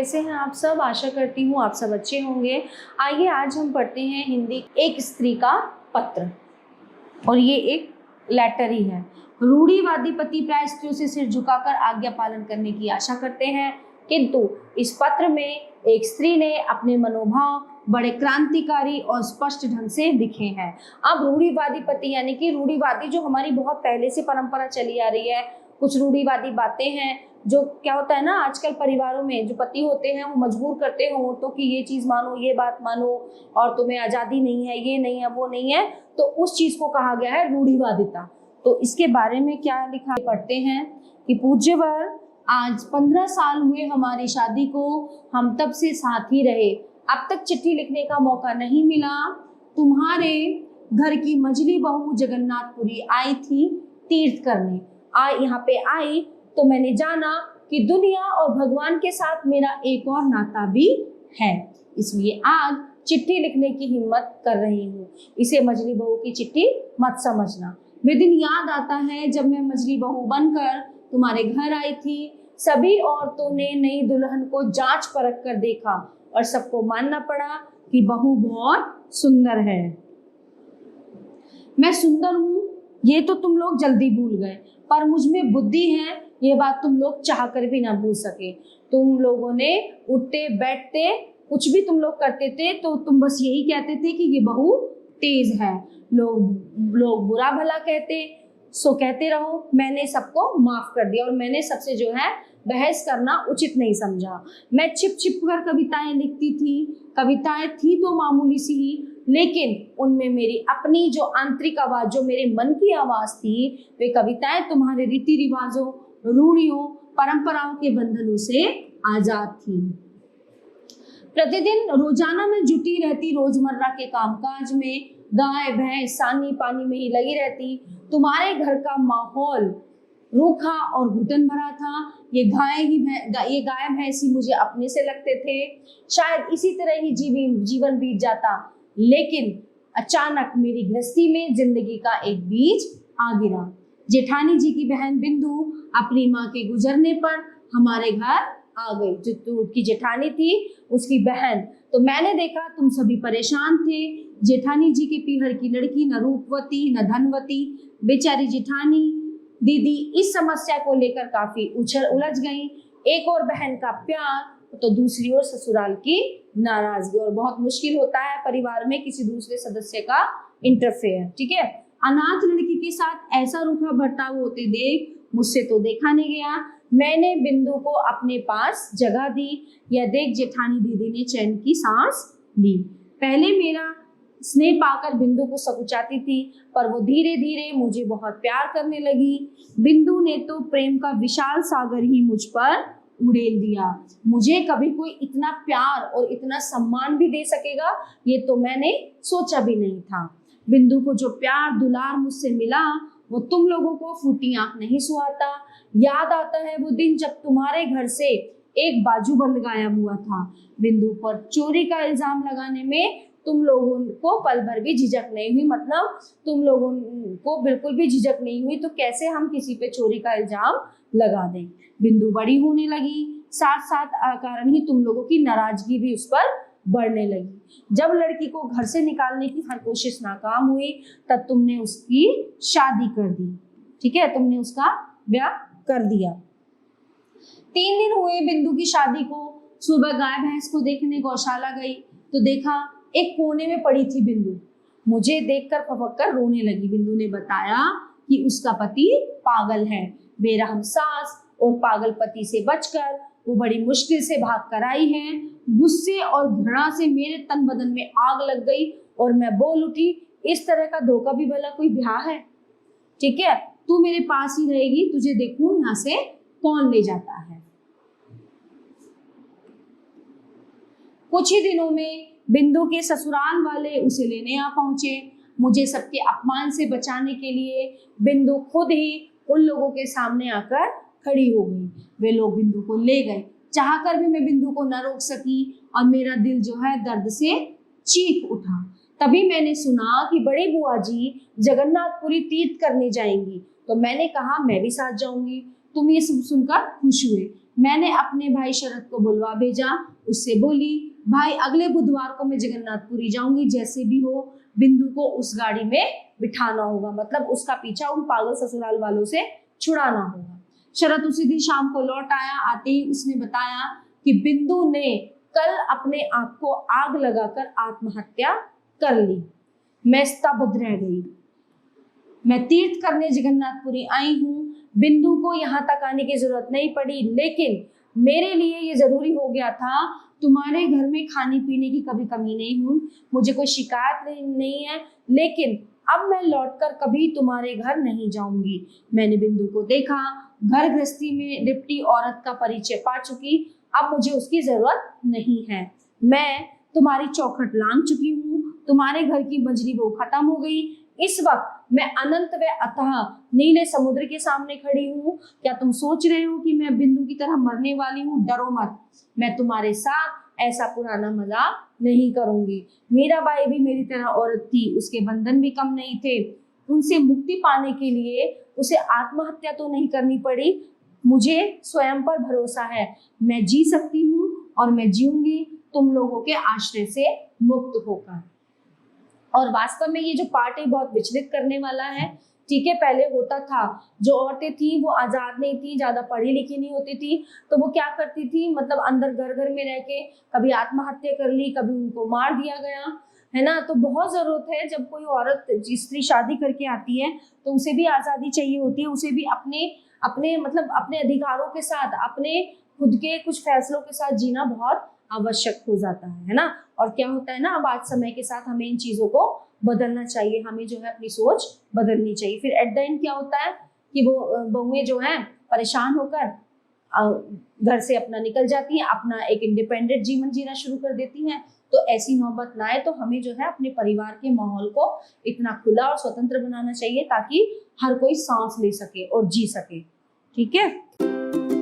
कैसे हैं आप सब? आशा करती हूँ आप सब अच्छे होंगे। आइए आज हम पढ़ते हैं हिंदी एक स्त्री का पत्र, और ये एक लेटर ही है। रूढ़िवादी पति प्राय स्त्रियों से सिर झुकाकर आज्ञा पालन करने की आशा करते हैं, किंतु इस पत्र में एक स्त्री ने अपने मनोभाव बड़े क्रांतिकारी और स्पष्ट ढंग से लिखे हैं। अब रूढ़िवादी पति यानी कि रूढ़िवादी जो हमारी बहुत पहले से परंपरा चली आ रही है, कुछ रूढ़िवादी बातें हैं जो क्या होता है ना, आजकल परिवारों में जो पति होते हैं वो मजबूर करते हैं औरतों की ये चीज मानो, ये बात मानो, और तुम्हें आजादी नहीं है, ये नहीं है, वो नहीं है, तो उस चीज को कहा गया है रूढ़िवादिता। तो इसके बारे में क्या लिखा पढ़ते हैं कि पूज्यवर, आज 15 साल हुए हमारी शादी को, हम तब से साथ ही रहे, अब तक चिट्ठी लिखने का मौका नहीं मिला। तुम्हारे घर की मझली बहू जगन्नाथपुरी आई थी तीर्थ करने। यहाँ पे आई तो मैंने जाना कि दुनिया और भगवान के साथ मेरा एक और नाता भी है, इसलिए आज चिट्ठी लिखने की हिम्मत कर रही हूँ। इसे मझली बहू की चिट्ठी मत समझना। वे दिन याद आता है जब मैं मझली बहू बनकर तुम्हारे घर आई थी। सभी औरतों ने नई दुल्हन को जांच परख कर देखा और सबको मानना पड़ा कि बहू बहुत सुंदर है। मैं सुंदर हूँ ये तो तुम लोग जल्दी भूल गए, पर मुझ में बुद्धि है ये बात तुम लोग चाहकर भी ना भूल सके। तुम लोगों ने उठते बैठते कुछ भी तुम लोग करते थे तो तुम बस यही कहते थे कि ये बहू तेज है। लोग बुरा भला कहते सो कहते रहो, मैंने सबको माफ कर दिया और मैंने सबसे जो है बहस करना उचित नहीं समझा। मैं छिप छिप कर कविताएं लिखती थी, कविताएं थी तो मामूली सी ही, लेकिन उनमें मेरी अपनी जो आंतरिक आवाज, जो मेरे मन की आवाज थी, वे कविताएं तुम्हारे रीति रिवाजों, रूढ़ियों, परंपराओं के बंधनों से आजाद थी। प्रतिदिन रोजाना में जुटी रहती रोजमर्रा के कामकाज में, गाय भैंस सानी पानी में ही लगी रहती। तुम्हारे घर का माहौल रूखा और घुटन भरा था। ये गाय भैंस ही मुझे अपने से लगते थे। शायद इसी तरह ही जीवन बीत जाता, लेकिन अचानक मेरी गृहस्थी में जिंदगी का एक बीज आ गिरा। जेठानी जी की बहन बिंदु अपनी माँ के गुजरने पर हमारे घर आ गई। जो उसकी जेठानी थी उसकी बहन, तो मैंने देखा तुम सभी परेशान थे। जेठानी जी के पीहर की लड़की न रूपवती न धनवती, बेचारी जेठानी दीदी इस समस्या को लेकर काफी उलझ गई। एक और बहन का प्यार तो दूसरी ओर ससुराल की नाराजगी, और बहुत मुश्किल होता है परिवार में किसी दूसरे सदस्य का इंटरफेयर। ठीक है, अनाथ लड़की के साथ ऐसा रूखा बर्ताव होते देख मुझसे तो देखा नहीं गया। मैंने बिंदु को अपने पास जगह दी। यह देख जेठानी दीदी ने चैन की सांस ली। पहले मेरा स्नेह पाकर बिंदु को सकुचाती थी, पर वो धीरे धीरे मुझे बहुत प्यार करने लगी। बिंदु ने तो प्रेम का विशाल सागर ही मुझ पर उड़ेल दिया। मुझे कभी कोई इतना प्यार और इतना सम्मान भी दे सकेगा ये तो मैंने सोचा भी नहीं था। बिंदु को जो प्यार दुलार मुझसे मिला वो तुम लोगों को फूटी आंख नहीं सुहाता। याद आता है वो दिन जब तुम्हारे घर से एक बाजूबंद गायब हुआ था। बिंदु पर चोरी का इल्जाम लगाने में तुम लोगों को पल भर भी झिझक नहीं हुई, मतलब तुम लोगों को बिल्कुल भी झिझक नहीं हुई, तो कैसे हम किसी पे चोरी का इल्जाम लगा दें। बिंदु बड़ी होने लगी, साथ साथ कारण ही तुम लोगों की नाराजगी भी उस पर बढ़ने लगी। जब लड़की को घर से निकालने की हर कोशिश नाकाम हुई तब तुमने उसकी शादी कर दी। ठीक है, तुमने उसका ब्याह कर दिया। 3 दिन हुए बिंदु की शादी को। सुबह गाय भैंस को देखने गौशाला गई तो देखा एक कोने में पड़ी थी बिंदु। मुझे देखकर फपक कर रोने लगी। बिंदु ने बताया कि उसका पति पागल है। बेरहम सास और पागल पति से बचकर वो बड़ी मुश्किल से भाग कर आई है। गुस्से और घृणा से मेरे तन बदन में आग लग गई और मैं बोल उठी, इस तरह का धोखा भी भला कोई ब्याह है? ठीक है, तू मेरे पास ही रहेगी, तुझे देखूं यहाँ से कौन ले जाता है। कुछ ही दिनों में बिंदु के ससुराल वाले उसे लेने आ पहुंचे। मुझे सबके अपमान से बचाने के लिए बिंदु खुद ही उन लोगों के सामने आकर खड़ी हो गई। वे लोग बिंदु को ले गए। चाहकर भी मैं बिंदु को न रोक सकी और मेरा दिल जो है दर्द से चीख उठा। तभी मैंने सुना कि बड़ी बुआ जी जगन्नाथपुरी तीर्थ करने जाएंगी, तो मैंने कहा मैं भी साथ जाऊंगी। तुम ये सुनकर खुश हुए। मैंने अपने भाई शरद को बुलवा भेजा। उससे बोली, भाई अगले बुधवार को मैं जगन्नाथपुरी जाऊंगी, जैसे भी हो बिंदु को उस गाड़ी में बिठाना होगा, मतलब उसका पीछा उन पागल ससुराल वालों से छुड़ाना होगा। शरद उसी दिन शाम को लौट आया। आते ही उसने बताया कि बिंदु ने कल अपने आप को आग लगाकर आत्महत्या कर ली। मैं स्तब्ध रह गई। मैं तीर्थ करने जगन्नाथपुरी आई हूँ, बिंदु को यहाँ तक आने की जरूरत नहीं पड़ी, लेकिन मेरे लिए ये जरूरी हो गया था। तुम्हारे घर में खाने पीने की कभी कमी नहीं हुई, मुझे कोई शिकायत नहीं है, लेकिन अब मैं लौटकर कभी तुम्हारे घर नहीं जाऊंगी। मैंने बिंदु को देखा, घर गृहस्थी में लिपटी औरत का परिचय पा चुकी, अब मुझे उसकी जरूरत नहीं है। मैं तुम्हारी चौखट लांघ चुकी हूँ, तुम्हारे घर की बजरी वो खत्म हो गई। इस वक्त मैं अनंत व अथाह नीले समुद्र के सामने खड़ी हूँ। क्या तुम सोच रहे हो कि मैं बिंदु की तरह मरने वाली हूँ? डरो मत, मैं तुम्हारे साथ ऐसा पुराना मजाक नहीं करूंगी। मीराबाई भी मेरी तरह औरत थी, उसके बंधन भी कम नहीं थे। उनसे मुक्ति पाने के लिए उसे आत्महत्या तो नहीं करनी पड़ी। मुझे स्वयं पर भरोसा है, मैं जी सकती हूँ और मैं जीऊंगी तुम लोगों के आश्रय से मुक्त होकर। और वास्तव में ये जो पार्ट है बहुत विचलित करने वाला है। ठीक है, पहले होता था जो औरतें थी वो आजाद नहीं थी, ज्यादा पढ़ी लिखी नहीं होती थी, तो वो क्या करती थी, मतलब अंदर घर घर में रह के कभी आत्महत्या कर ली, कभी उनको मार दिया गया, है ना। तो बहुत जरूरत है जब कोई औरत स्त्री शादी करके आती है तो उसे भी आजादी चाहिए होती है, उसे भी अपने अपने मतलब अपने अधिकारों के साथ, अपने खुद के कुछ फैसलों के साथ जीना बहुत आवश्यक हो जाता है ना। और क्या होता है ना, अब आज समय के साथ हमें इन चीजों को बदलना चाहिए, हमें जो है अपनी सोच बदलनी चाहिए। फिर एट द एंड क्या होता है कि वो बहुएं जो हैं परेशान होकर घर से अपना निकल जाती हैं, अपना एक इंडिपेंडेंट जीवन जीना शुरू कर देती हैं। तो ऐसी नौबत ना आए, तो हमें जो है अपने परिवार के माहौल को इतना खुला और स्वतंत्र बनाना चाहिए ताकि हर कोई सांस ले सके और जी सके। ठीक है।